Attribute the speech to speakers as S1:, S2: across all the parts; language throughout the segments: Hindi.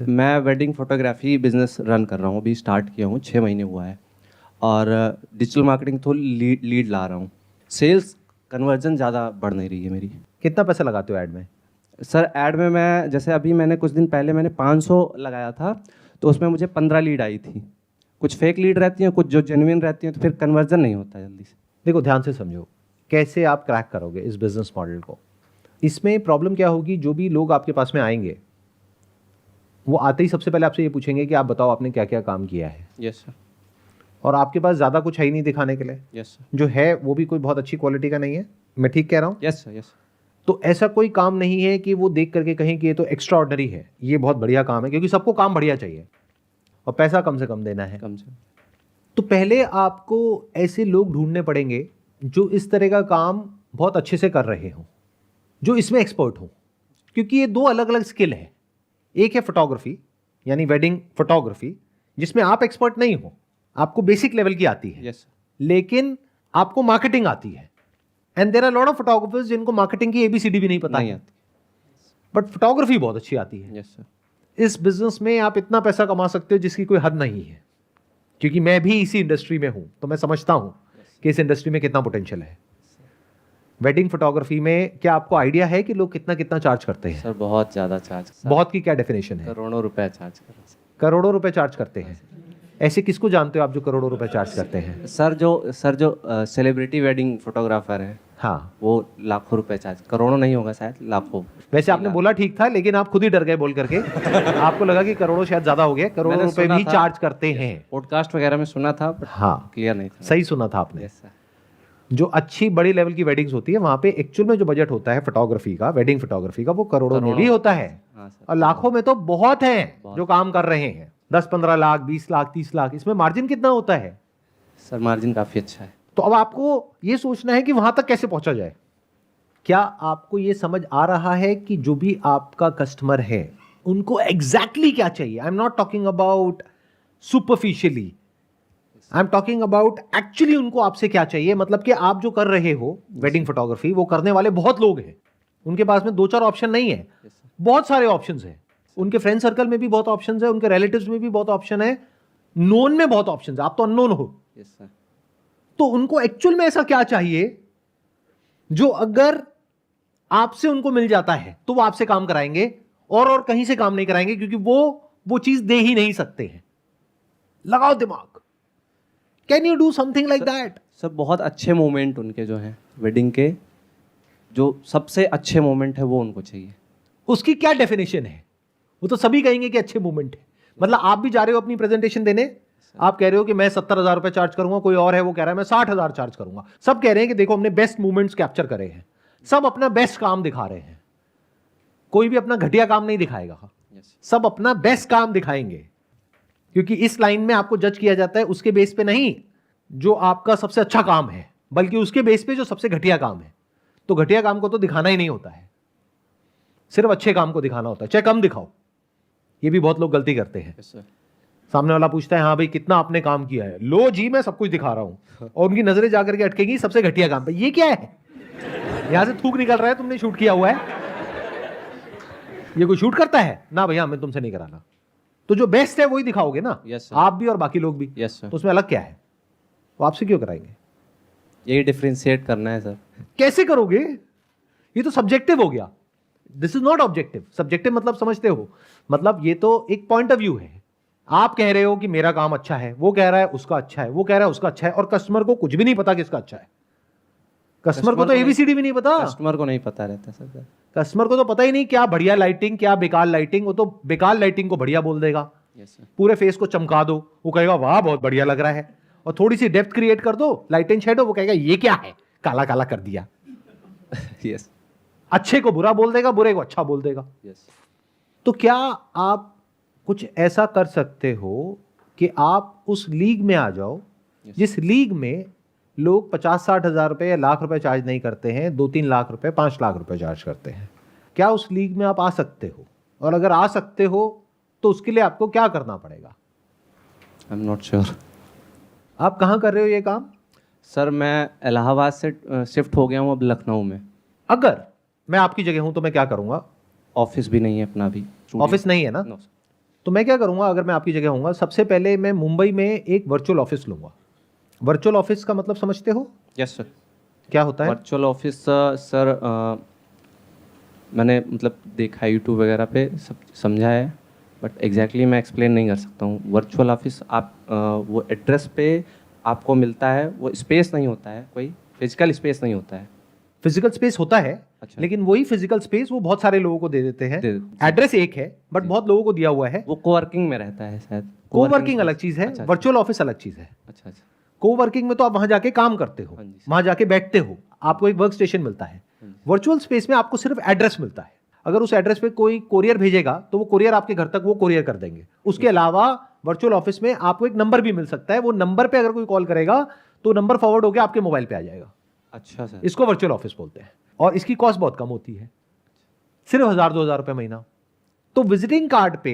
S1: मैं वेडिंग फोटोग्राफी बिजनेस रन कर रहा हूँ, अभी स्टार्ट किया हूँ, 6 महीने हुआ है। और डिजिटल मार्केटिंग तो लीड ला रहा हूँ। सेल्स कन्वर्जन ज़्यादा बढ़ नहीं रही है मेरी।
S2: कितना पैसा लगाते हो ऐड में?
S1: सर ऐड में मैं जैसे अभी मैंने कुछ दिन पहले मैंने 500 लगाया था, तो उसमें मुझे 15 लीड आई थी। कुछ फेक लीड रहती हैं, कुछ जो जेन्युइन रहती हैं, तो फिर कन्वर्जन नहीं होता जल्दी से।
S2: देखो ध्यान से समझो, कैसे आप क्रैक करोगे इस बिजनेस मॉडल को। इसमें प्रॉब्लम क्या होगी, जो भी लोग आपके पास में आएंगे वो आते ही सबसे पहले आपसे ये पूछेंगे कि आप बताओ आपने क्या क्या काम किया है।
S1: Yes sir.
S2: और आपके पास ज़्यादा कुछ है ही नहीं दिखाने के लिए।
S1: Yes sir.
S2: जो है वो भी कोई बहुत अच्छी क्वालिटी का नहीं है। मैं ठीक कह रहा हूँ?
S1: Yes sir. यस।
S2: तो ऐसा कोई काम नहीं है कि वो देख करके कहें कि ये तो एक्स्ट्रा ऑर्डिनरी है, ये बहुत बढ़िया काम है, क्योंकि सबको काम बढ़िया चाहिए और पैसा कम से कम देना है।
S1: कम से
S2: तो पहले आपको ऐसे लोग ढूंढने पड़ेंगे जो इस तरह का काम बहुत अच्छे से कर रहे हों, जो इसमें एक्सपर्ट हों, क्योंकि ये दो अलग अलग स्किल है। एक है फोटोग्राफी, यानी वेडिंग फोटोग्राफी, जिसमें आप एक्सपर्ट नहीं हो, आपको बेसिक लेवल की आती है।
S1: यस।
S2: लेकिन आपको मार्केटिंग आती है। And there are lot of photographers जिनको मार्केटिंग की एबीसीडी भी नहीं पता
S1: नहीं
S2: है,
S1: आती।
S2: बट फोटोग्राफी बहुत अच्छी आती है।
S1: Yes sir.
S2: इस बिजनेस में आप इतना पैसा कमा सकते हो जिसकी कोई हद नहीं है, क्योंकि मैं भी इसी इंडस्ट्री में हूं, तो मैं समझता हूं कि इस इंडस्ट्री में कितना पोटेंशियल है। वेडिंग फोटोग्राफी में क्या आपको आइडिया है कि लोग कितना कितना चार्ज करते हैं?
S1: सर बहुत ज़्यादा चार्ज।
S2: बहुत की क्या डेफिनेशन है?
S1: करोड़ों रुपए चार्ज कर रहे हैं।
S2: करोड़ों रुपए चार्ज करते हैं। ऐसे किसको जानते हो आप जो करोड़ों रुपए चार्ज करते हैं?
S1: सर जो सेलिब्रिटी वेडिंग फोटोग्राफर है,
S2: हाँ,
S1: वो लाखों रुपए चार्ज, करोड़ों नहीं होगा शायद, लाखों।
S2: वैसे आपने बोला ठीक था, लेकिन आप खुद ही डर गए बोल करके। आपको लगा कि करोड़ों शायद ज्यादा हो गए। करोड़ों
S1: मैंने
S2: रुपए
S1: सुना
S2: भी
S1: था।
S2: चार्ज करते हैं।
S1: पॉडकास्ट वगैरह में सुना था, बट
S2: हाँ,
S1: क्लियर नहीं था।
S2: सही सुना था आपने।
S1: Yes sir.
S2: जो अच्छी बड़ी लेवल की वेडिंग्स होती है वहां पे एक्चुअल में जो बजट होता है फोटोग्राफी का, वेडिंग फोटोग्राफी का, वो करोड़ों में भी होता है।
S1: हाँ सर।
S2: और लाखों में तो बहुत हैं जो काम कर रहे हैं। 10-15 लाख, 20 लाख, 30 लाख, इसमें मार्जिन कितना होता है?
S1: सर मार्जिन काफ़ी अच्छा है।
S2: तो अब आपको ये सोचना है कि वहां तक कैसे पहुंचा जाए। क्या आपको ये समझ आ रहा है कि जो भी आपका कस्टमर है उनको एग्जैक्टली क्या चाहिए? I am not talking about superficially, I am talking about actually उनको आपसे क्या चाहिए। मतलब कि आप जो कर रहे हो वेडिंग फोटोग्राफी, वो करने वाले बहुत लोग हैं, उनके पास में 2-4 ऑप्शन नहीं है, बहुत सारे ऑप्शंस हैं। उनके फ्रेंड सर्कल में भी बहुत ऑप्शंस है, उनके रिलेटिव्स में भी बहुत ऑप्शन है, नोन में बहुत ऑप्शंस है। आप तो अननोन हो।
S1: Yes sir.
S2: तो उनको एक्चुअल में ऐसा क्या चाहिए जो अगर आपसे उनको मिल जाता है तो वो आपसे काम कराएंगे और कहीं से काम नहीं कराएंगे, क्योंकि वो चीज दे ही नहीं सकते हैं। लगाओ दिमाग। Can you do something like that?
S1: Sir बहुत अच्छे मोमेंट उनके जो हैं वेडिंग के, जो सबसे अच्छे मोमेंट है वो उनको चाहिए।
S2: उसकी क्या डेफिनेशन है? वो तो सभी कहेंगे कि अच्छे मोमेंट है। मतलब आप भी जा रहे हो अपनी प्रेजेंटेशन देने, आप कह रहे हो कि मैं 70,000 रुपए चार्ज करूंगा, कोई और है वो कह रहा है मैं 60,000 चार्ज करूंगा। सब कह रहे हैं कि देखो हमने बेस्ट मोमेंट्स कैप्चर करे हैं, सब अपना बेस्ट काम दिखा रहे हैं। कोई भी अपना घटिया काम नहीं दिखाएगा, सब अपना बेस्ट काम दिखाएंगे, क्योंकि इस लाइन में आपको जज किया जाता है उसके बेस पे नहीं जो आपका सबसे अच्छा काम है, बल्कि उसके बेस पे जो सबसे घटिया काम है। तो घटिया काम को तो दिखाना ही नहीं होता है, सिर्फ अच्छे काम को दिखाना होता है, चाहे कम दिखाओ। ये भी बहुत लोग गलती करते हैं। सामने वाला पूछता है हाँ भाई कितना आपने काम किया है, लो जी मैं सब कुछ दिखा रहा हूं, और उनकी नजरें जाकर के अटकेगी सबसे घटिया काम पे। ये क्या है? यहां से थूक निकल रहा है, तुमने शूट किया हुआ है। ये कोई शूट करता है ना भैया, मैं तुमसे नहीं कराना। तो जो बेस्ट है वही दिखाओगे ना।
S1: Yes, sir.
S2: आप भी और बाकी लोग भी।
S1: Yes sir.
S2: तो उसमें अलग क्या है? वो आपसे क्यों कराएंगे?
S1: यही डिफरेंशिएट करना है सर।
S2: कैसे करोगे? ये तो सब्जेक्टिव हो गया, this is not objective. Subjective मतलब समझते हो, मतलब ये तो एक पॉइंट ऑफ व्यू है। आप कह रहे हो कि मेरा काम अच्छा है, वो कह रहा है उसका अच्छा है, वो कह रहा है उसका अच्छा है, और कस्टमर को कुछ भी नहीं पता किसका अच्छा है। कस्टमर को तो एबीसीडी भी नहीं पता।
S1: कस्टमर को नहीं पता रहता सर।
S2: कस्टमर को तो पता ही नहीं क्या बढ़िया लाइटिंग क्या बेकार लाइटिंग। वो तो बेकार लाइटिंग को बढ़िया बोल देगा।
S1: Yes sir.
S2: पूरे फेस को चमका दो, वो कहेगा वाह बहुत बढ़िया लग रहा है। और थोड़ी सी डेप्थ क्रिएट कर दो, लाइट एंड शेडो, वो कहेगा ये क्या है, काला काला कर दिया।
S1: यस।
S2: अच्छे को बुरा बोल देगा, बुरे को अच्छा बोल देगा।
S1: यस।
S2: तो क्या आप कुछ ऐसा कर सकते हो कि आप उस लीग में आ जाओ जिस लीग में लोग 50-60 हजार रुपए या लाख रुपए चार्ज नहीं करते हैं, 2-3 लाख रुपए 5 लाख रुपए चार्ज करते हैं? क्या उस लीग में आप आ सकते हो? और अगर आ सकते हो तो उसके लिए आपको क्या करना पड़ेगा?
S1: I am not sure.
S2: आप कहाँ कर रहे हो ये काम?
S1: सर मैं इलाहाबाद से शिफ्ट हो गया हूँ अब लखनऊ में।
S2: अगर मैं आपकी जगह हूं तो मैं क्या करूंगा?
S1: ऑफिस भी नहीं है अपना भी।
S2: ऑफिस नहीं है ना?
S1: नो।
S2: तो मैं क्या करूंगा, अगर मैं आपकी जगह होऊंगा, सबसे पहले मैं मुंबई में एक वर्चुअल ऑफिस लूंगा। वर्चुअल ऑफिस का मतलब समझते हो
S1: यस सर।
S2: क्या होता है?
S1: वर्चुअल ऑफिस सर, मैंने मतलब देखा यूट्यूब वगैरह पे, सब समझा है, बट एग्जैक्टली मैं एक्सप्लेन नहीं कर सकता हूँ। वर्चुअल ऑफिस आप वो एड्रेस पे आपको मिलता है, वो स्पेस नहीं होता है, कोई फिजिकल स्पेस नहीं होता है।
S2: फिजिकल स्पेस होता है,
S1: अच्छा।
S2: लेकिन वही फिजिकल स्पेस वो बहुत सारे लोगों को दे देते हैं। एड्रेस एक है बट बहुत लोगों को दिया हुआ है।
S1: वो कोवर्किंग में रहता है शायद।
S2: कोवर्किंग अलग चीज है,
S1: अच्छा,
S2: वर्चुअल ऑफिस अलग चीज है।
S1: अच्छा अच्छा।
S2: कोवर्किंग में तो आप वहां जाके काम करते हो,
S1: हाँ जी।
S2: वहां जाके बैठते हो, आपको एक वर्क स्टेशन मिलता है। वर्चुअल स्पेस में आपको सिर्फ एड्रेस मिलता है। अगर उस एड्रेस पे कोई कोरियर भेजेगा तो वो कोरियर आपके घर तक वो कोरियर कर देंगे। उसके अलावा वर्चुअल ऑफिस में आपको एक नंबर भी मिल सकता है, वो नंबर पे अगर कोई कॉल करेगा तो नंबर फॉरवर्ड होकर आपके मोबाइल पे आ जाएगा।
S1: अच्छा सर।
S2: इसको वर्चुअल ऑफिस बोलते हैं, और इसकी कॉस्ट बहुत कम होती है, सिर्फ 1,000-2,000 रुपए महीना। तो विजिटिंग कार्ड पे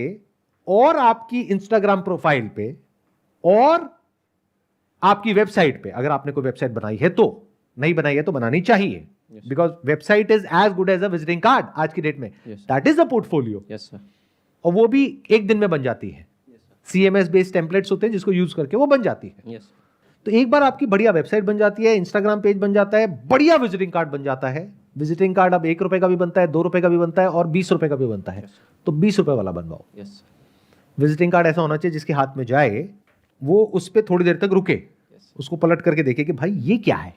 S2: और आपकी इंस्टाग्राम प्रोफाइल पे और आपकी वेबसाइट पे, अगर आपने कोई वेबसाइट बनाई है तो, नहीं बनाई है तो बनानी चाहिए, because website is as good as a visiting card आज की डेट में। That is a portfolio.
S1: Yes sir.
S2: और वो भी एक दिन में बन जाती है। CMS बेस्ड टेम्पलेट्स होते हैं जिसको यूज करके वो बन जाती है।
S1: यस।
S2: तो एक बार आपकी बढ़िया वेबसाइट बन जाती है, इंस्टाग्राम पेज बन जाता है, बढ़िया विजिटिंग कार्ड बन जाता है। विजिटिंग कार्ड अब 1 रुपए का भी बनता है, 2 रुपए का भी बनता है और 20 रुपए का भी बनता है। तो 20 रुपए वाला बनवाओ।
S1: यस।
S2: विजिटिंग कार्ड ऐसा होना चाहिए जिसके हाथ में जाए वो उस पर थोड़ी देर तक रुके, उसको पलट करके देखे कि भाई ये क्या है।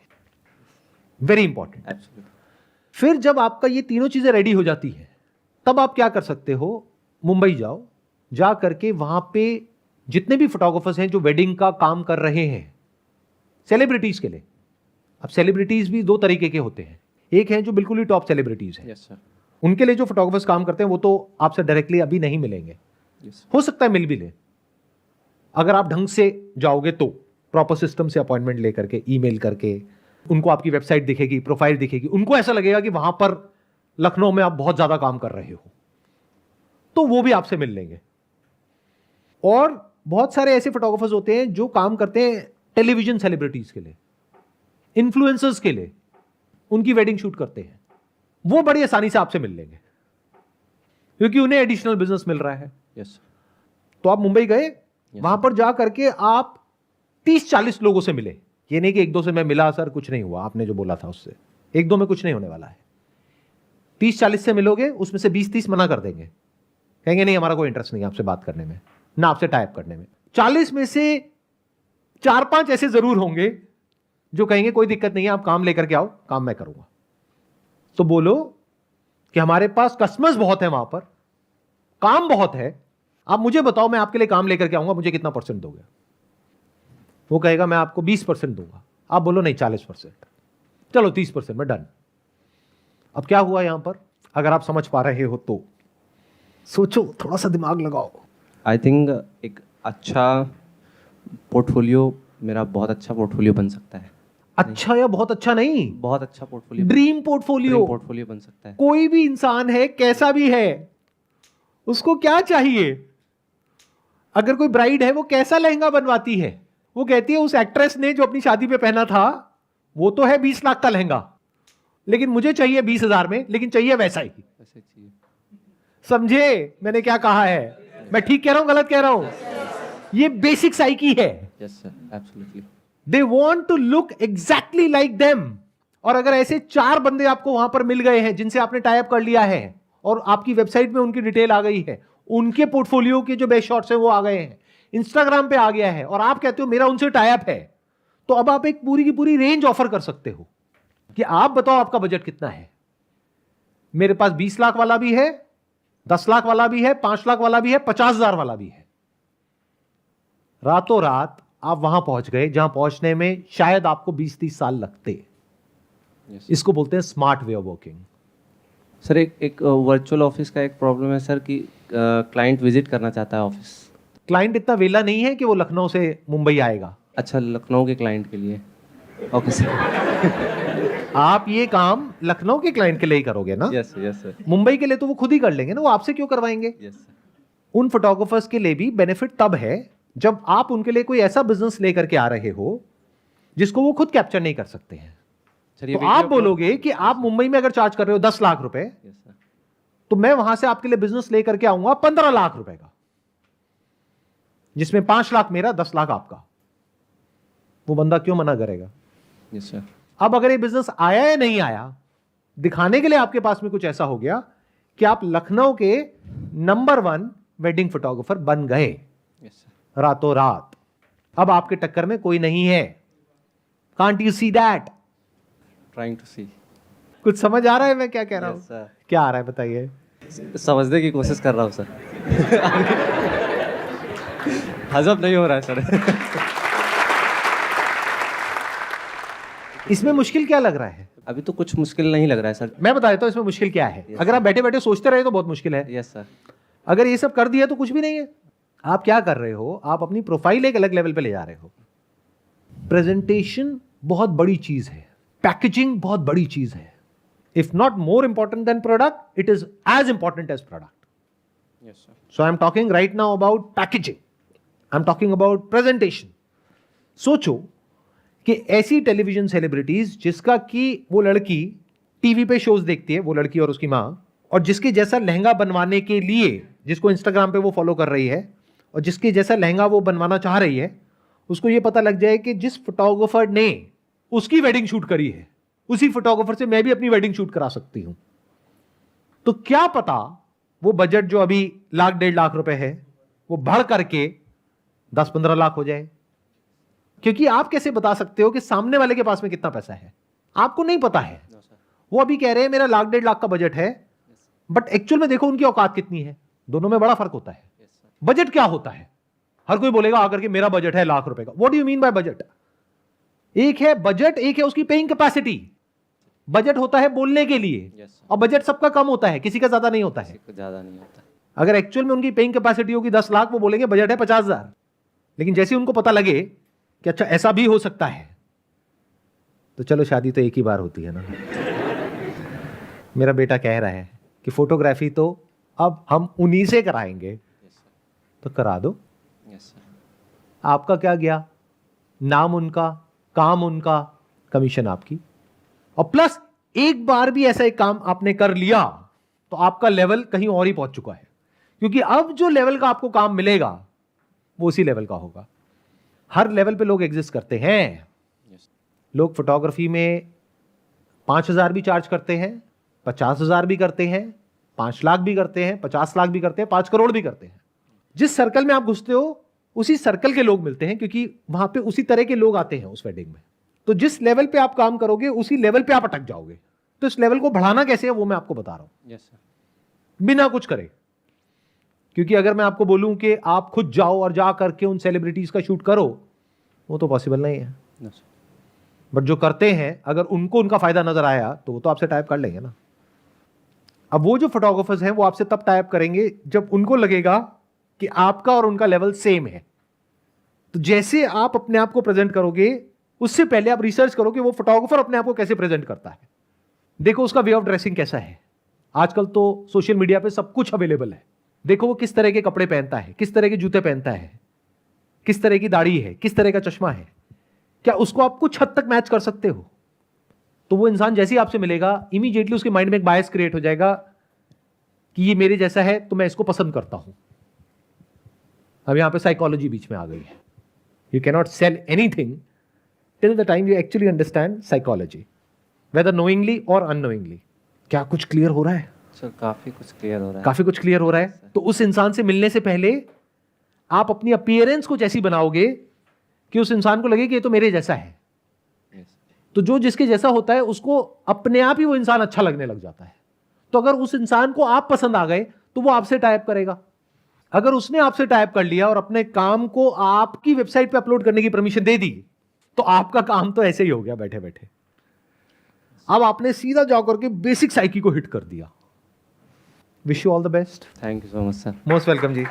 S2: Very important.
S1: एब्सोल्युटली।
S2: फिर जब आपका ये तीनों चीजें रेडी हो जाती है, तब आप क्या कर सकते हो, मुंबई जाओ, जा करके वहां पे जितने भी फोटोग्राफर्स हैं जो वेडिंग का काम कर रहे हैं सेलिब्रिटीज के लिए। अब सेलिब्रिटीज भी 2 तरीके के होते हैं, एक हैं जो बिल्कुल ही टॉप सेलिब्रिटीज हैं,
S1: यस सर।
S2: उनके लिए जो फोटोग्राफर्स काम करते हैं वो तो आपसे डायरेक्टली अभी नहीं मिलेंगे।
S1: यस।
S2: हो सकता है मिल भी ले, अगर आप ढंग से जाओगे तो, प्रॉपर सिस्टम से अपॉइंटमेंट लेकर के, ईमेल करके, उनको आपकी वेबसाइट दिखेगी, प्रोफाइल दिखेगी, उनको ऐसा लगेगा कि वहां पर लखनऊ में आप बहुत ज्यादा काम कर रहे हो, तो वो भी आपसे मिल लेंगे। और बहुत सारे ऐसे फोटोग्राफर्स होते हैं जो काम करते हैं टेलीविजन सेलिब्रिटीज के लिए, इन्फ्लुएंसर्स के लिए, उनकी वेडिंग शूट करते हैं, वो बड़ी आसानी से आपसे मिल लेंगे क्योंकि उन्हें एडिशनल बिजनेस मिल रहा है।
S1: यस।
S2: तो आप मुंबई गए, वहां पर जा करके आप 30-40 लोगों से मिले। ये नहीं कि 1-2 से मैं मिला सर कुछ नहीं हुआ, आपने जो बोला था उससे 1-2 में कुछ नहीं होने वाला है। 30-40 से मिलोगे, उसमें से 20-30 मना कर देंगे, कहेंगे नहीं हमारा कोई इंटरेस्ट नहीं है आपसे बात करने में, ना आपसे टाइप करने में। 40 में से 4-5 ऐसे जरूर होंगे जो कहेंगे कोई दिक्कत नहीं है, आप काम लेकर के आओ, काम मैं करूंगा। तो बोलो कि हमारे पास कस्टमर्स बहुत है, वहां पर काम बहुत है, आप मुझे बताओ मैं आपके लिए काम लेकर के आऊंगा, मुझे कितना % दोगे? वो कहेगा मैं आपको 20% दूंगा। आप बोलो नहीं 40%, चलो 30% में डन। अब क्या हुआ यहां पर, अगर आप समझ पा रहे हो तो सोचो, थोड़ा सा दिमाग लगाओ।
S1: आई थिंक एक अच्छा पोर्टफोलियो, मेरा बहुत अच्छा पोर्टफोलियो बन सकता है।
S2: अच्छा या बहुत अच्छा नहीं,
S1: बहुत अच्छा पोर्टफोलियो,
S2: ड्रीम पोर्टफोलियो।
S1: पोर्टफोलियो बन सकता है।
S2: कोई भी इंसान है, कैसा भी है, उसको क्या चाहिए? अगर कोई ब्राइड है, वो कैसा लहंगा बनवाती है? वो कहती है उस एक्ट्रेस ने जो अपनी शादी पे पहना था वो तो है 20 लाख का लहंगा, लेकिन मुझे चाहिए 20,000 में, लेकिन चाहिए वैसा ही।
S1: ऐसे चाहिए।
S2: समझे मैंने क्या कहा है? मैं ठीक कह रहा हूं, गलत कह रहा हूं? ये बेसिक साइकी है।
S1: Yes sir, absolutely.
S2: They want to look exactly like them. और अगर ऐसे 4 बंदे आपको वहां पर मिल गए हैं जिनसे आपने टाई अप कर लिया है और आपकी वेबसाइट में उनकी डिटेल आ गई है, उनके पोर्टफोलियो के जो बेस्ट शॉट्स हैं वो आ गए हैं, इंस्टाग्राम पे आ गया है, और आप कहते हो मेरा उनसे टाई अप है, तो अब आप एक पूरी की पूरी रेंज ऑफर कर सकते हो कि आप बताओ आपका बजट कितना है। मेरे पास 20 लाख वाला भी है, 10 लाख वाला भी है, 5 लाख वाला भी है, 50,000 वाला भी है। रातों रात आप वहां पहुंच गए जहां पहुंचने में शायद आपको 20-30 साल लगते। इसको बोलते हैं smart way of working.
S1: Sir एक वर्चुअल ऑफिस का एक प्रॉब्लम है सर कि क्लाइंट विजिट करना चाहता है ऑफिस।
S2: क्लाइंट इतना वेला नहीं है कि वो लखनऊ से मुंबई आएगा।
S1: अच्छा, लखनऊ के क्लाइंट के लिए। Okay sir.
S2: आप ये काम लखनऊ के क्लाइंट के लिए ही करोगे ना?
S1: Yes yes sir.
S2: मुंबई के लिए तो वो खुद ही कर लेंगे ना, वो आपसे क्यों करवाएंगे?
S1: Yes sir.
S2: उन फोटोग्राफर्स के लिए भी बेनिफिट तब है जब आप उनके लिए कोई ऐसा बिजनेस लेकर के आ रहे हो जिसको वो खुद कैप्चर नहीं कर सकते हैं। तो आप बोलोगे कि आप मुंबई में अगर चार्ज कर रहे हो 10 लाख रुपए, तो मैं वहां से आपके लिए बिजनेस लेकर के आऊंगा 15 लाख रुपए का। जिसमें 5 लाख मेरा, 10 लाख आपका, वो बंदा क्यों मना करेगा?
S1: Yes sir.
S2: अब अगर ये बिजनेस आया या नहीं आया, दिखाने के लिए आपके पास में कुछ ऐसा हो गया कि आप लखनऊ के नंबर 1 वेडिंग फोटोग्राफर बन गए
S1: यस सर।
S2: रातों रात। अब आपके टक्कर में कोई नहीं है। Can't you see that?
S1: Trying to see.
S2: कुछ समझ आ रहा है मैं क्या कह रहा हूं?
S1: Yes sir.
S2: क्या आ रहा है बताइए।
S1: समझने की कोशिश कर रहा हूँ सर। हजम नहीं हो रहा है सर।
S2: इसमें मुश्किल क्या लग रहा है?
S1: अभी तो कुछ मुश्किल नहीं लग रहा है सर।
S2: मैं बता देता हूं इसमें मुश्किल क्या है। अगर आप बैठे बैठे सोचते रहे तो बहुत मुश्किल है।
S1: Yes sir.
S2: अगर ये सब कर दिया तो कुछ भी नहीं है। आप क्या कर रहे हो? आप अपनी प्रोफाइल एक अलग लेवल पे ले जा रहे हो। प्रेजेंटेशन बहुत बड़ी चीज है, पैकेजिंग बहुत बड़ी चीज है। If not more important than product, it is as important as product.
S1: Yes sir.
S2: So I am talking right now about packaging, I am talking about presentation. सोचो कि ऐसी टेलीविजन सेलिब्रिटीज जिसका कि वो लड़की टीवी पे शोज देखती है, वो लड़की और उसकी मां, और जिसके जैसा लहंगा बनवाने के लिए, जिसको इंस्टाग्राम पे वो फॉलो कर रही है और जिसके जैसा लहंगा वो बनवाना चाह रही है, उसको ये पता लग जाए कि जिस फोटोग्राफर ने उसकी वेडिंग शूट करी है, उसी फोटोग्राफर से मैं भी अपनी वेडिंग शूट करा सकती हूं। तो क्या पता वो बजट जो अभी 1,00,000-1.5 लाख रुपए है, वो बढ़ करके 10-15 लाख हो जाए। क्योंकि आप कैसे बता सकते हो कि सामने वाले के पास में कितना पैसा है? आपको नहीं पता है। वो अभी कह रहे हैं मेरा 1,00,000-1.5 लाख का बजट है, बट एक्चुअल में देखो उनकी औकात कितनी है। दोनों में बड़ा फर्क होता है। बजट क्या होता है? हर कोई बोलेगा आकर के मेरा बजट है 1,00,000 रुपए का। What do you mean by budget? एक है बजट, एक है उसकी पेइंग कैपेसिटी। बजट होता है बोलने के लिए, और बजट सबका कम होता है, किसी का ज्यादा नहीं होता है।
S1: ज्यादा नहीं होता।
S2: अगर एक्चुअल में उनकी पेइंग कैपेसिटी होगी 10 लाख, वो बोलेंगे बजट है 50,000। लेकिन जैसे उनको पता लगे कि अच्छा ऐसा भी हो सकता है, तो चलो शादी तो एक ही बार होती है ना। मेरा बेटा कह रहा है कि फोटोग्राफी तो अब हम उन्हीं से कराएंगे, तो करा दो। आपका क्या गया? नाम उनका, काम उनका, कमीशन आपकी। और प्लस एक बार भी ऐसा एक काम आपने कर लिया तो आपका लेवल कहीं और ही पहुंच चुका है। क्योंकि अब जो लेवल का आपको काम मिलेगा वो उसी लेवल का होगा। हर लेवल पे लोग एग्जिस्ट करते हैं। लोग फोटोग्राफी में 5,000 भी चार्ज करते हैं, 50,000 भी करते हैं, 5 लाख भी करते हैं, 50 लाख भी करते हैं, 5 करोड़ भी करते हैं। जिस सर्कल में आप घुसते हो उसी सर्कल के लोग मिलते हैं, क्योंकि वहां पे उसी तरह के लोग आते हैं उस वेडिंग में। तो जिस लेवल पे आप काम करोगे उसी लेवल पे आप अटक जाओगे। तो इस लेवल को बढ़ाना कैसे है वो मैं आपको बता रहा हूं।
S1: Yes sir.
S2: बिना कुछ करे। क्योंकि अगर मैं आपको बोलूं कि आप खुद जाओ और जा करके उन सेलिब्रिटीज का शूट करो, वो तो पॉसिबल नहीं है। बट जो करते हैं, अगर उनको उनका फायदा नजर आया तो वो तो आपसे टाइप कर लेंगे ना। अब वो जो फोटोग्राफर्स हैं वो आपसे तब टाइप करेंगे जब उनको लगेगा कि आपका और उनका लेवल सेम है। तो जैसे आप अपने आप को प्रेजेंट करोगे, उससे पहले आप रिसर्च करो कि वो फोटोग्राफर अपने आप को कैसे प्रेजेंट करता है। देखो उसका वे ऑफ ड्रेसिंग कैसा है। आजकल तो सोशल मीडिया पे सब कुछ अवेलेबल है। देखो वो किस तरह के कपड़े पहनता है, किस तरह के जूते पहनता है, किस तरह की दाढ़ी है, किस तरह का चश्मा है। क्या उसको आप कुछ हद तक मैच कर सकते हो? तो वो इंसान जैसे ही आपसे मिलेगा, इमीडिएटली उसके माइंड में एक बायस क्रिएट हो जाएगा कि ये मेरे जैसा है तो मैं इसको पसंद करता हूं। अब यहां पे साइकोलॉजी बीच में आ गई है। You cannot sell anything till the time you actually understand psychology, whether knowingly और अननोइंगली। क्या कुछ क्लियर हो रहा है?
S1: सर काफी कुछ क्लियर हो रहा है।
S2: काफी कुछ क्लियर हो रहा है। तो उस इंसान से मिलने से पहले आप अपनी अपीयरेंस को जैसी बनाओगे कि उस इंसान को लगे कि ये तो मेरे जैसा है। तो जो जिसके जैसा होता है उसको अपने आप ही वो इंसान अच्छा लगने लग जाता है। तो अगर उस इंसान को आप पसंद आ गए तो वो आपसे टाइप करेगा। अगर उसने आपसे टाइप कर लिया और अपने काम को आपकी वेबसाइट पे अपलोड करने की परमिशन दे दी, तो आपका काम तो ऐसे ही हो गया बैठे बैठे। अब आपने सीधा जाकर के बेसिक साइकी को हिट कर दिया। Wish you all the best.
S1: Thank you so much sir.
S2: Most welcome ji.